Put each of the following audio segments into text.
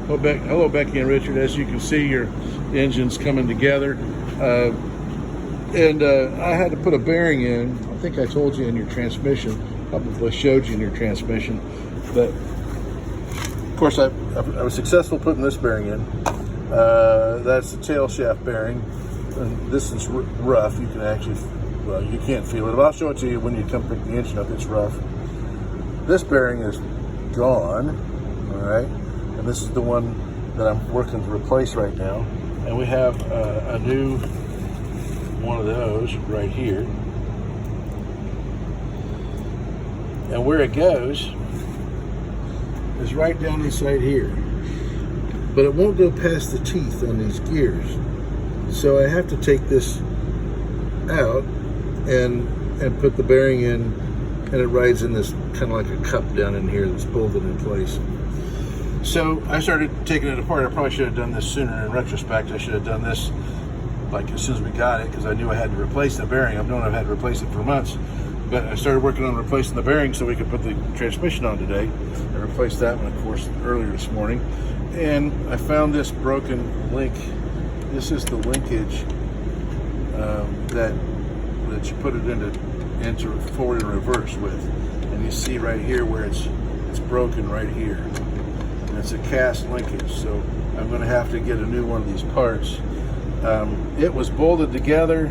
Hello, Becky and Richard. As you can see, your engine's coming together. I had to put a bearing in. I think I told you in your transmission, probably showed you in your transmission. But, of course, I was successful putting this bearing in. That's the tail shaft bearing. And this is rough. You can actually, well, you can't feel it, but I'll show it to you when you come pick the engine up. It's rough. This bearing is gone, all right? And this is the one that I'm working to replace right now. And we have a new one of those right here. And where it goes is right down inside here. But it won't go past the teeth on these gears. So I have to take this out and put the bearing in, and it rides in this kind of like a cup down in here that's bolted in place. So I started taking it apart. I probably should have done this sooner. In retrospect, I should have done this like as soon as we got it, because I knew I had to replace the bearing. I've known I've had to replace it for months, but I started working on replacing the bearing so we could put the transmission on today. I replaced that one, of course, earlier this morning, and I found this broken link. This is the linkage that you put it into forward and reverse with, and you see right here where it's broken right here. And it's a cast linkage, so I'm going to have to get a new one of these parts. It was bolted together,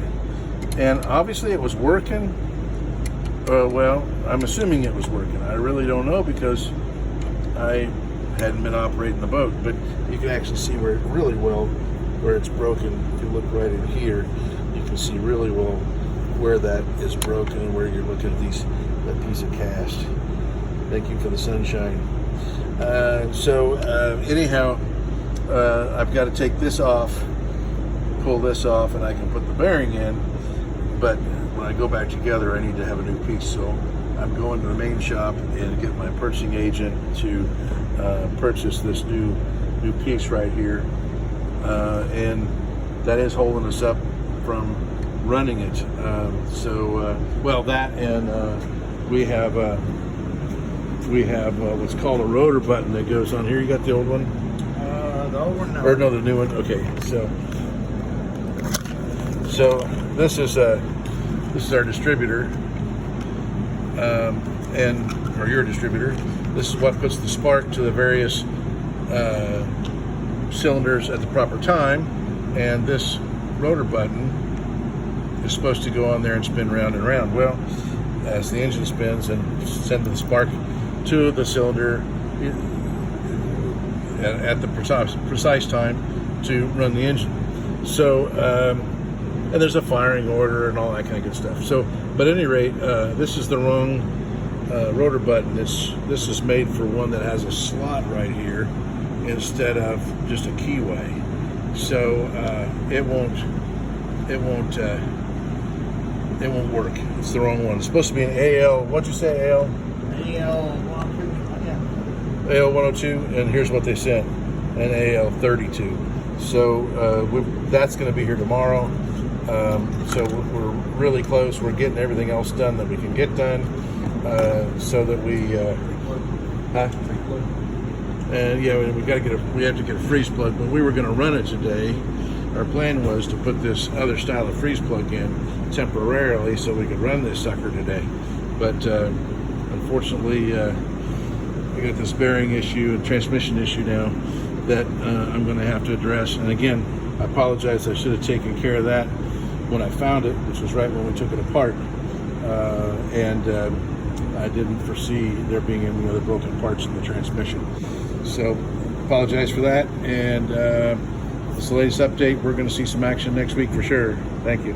and obviously it was working. Well, I'm assuming it was working. I really don't know because I hadn't been operating the boat, but you can actually see where really well where it's broken. If you look right in here, you can see really well where that is broken and where you're looking at that piece of cast. Thank you for the sunshine. Anyhow, I've got to take this off, pull this off, and I can put the bearing in. But when I go back together, I need to have a new piece. So I'm going to the main shop and get my purchasing agent to purchase this new piece right here. And that is holding us up from running it. Well, that and we have what's called a rotor button that goes on here. You got the old one? The old one, no. Or no, the new one. Okay, so this is our distributor, or your distributor. This is what puts the spark to the various cylinders at the proper time, and this rotor button is supposed to go on there and spin round and round. Well, as the engine spins and sends the spark to the cylinder at the precise time to run the engine. So, and there's a firing order and all that kind of good stuff. So, but at any rate, this is the wrong rotor button. This is made for one that has a slot right here instead of just a keyway. So it won't work. It's the wrong one. It's supposed to be an AL. What'd you say, AL? AL 102. AL 102, and here's what they sent, an AL 32. So that's going to be here tomorrow. So we're really close. We're getting everything else done that we can get done, so that we. And yeah, we have to get a freeze plug. But we were going to run it today. Our plan was to put this other style of freeze plug in temporarily so we could run this sucker today. But unfortunately, we got this bearing issue and transmission issue now that I'm going to have to address. And again, I apologize. I should have taken care of that when I found it, which was right when we took it apart. I didn't foresee there being any other broken parts in the transmission. So apologize for that. And this is the latest update. We're going to see some action next week for sure. Thank you.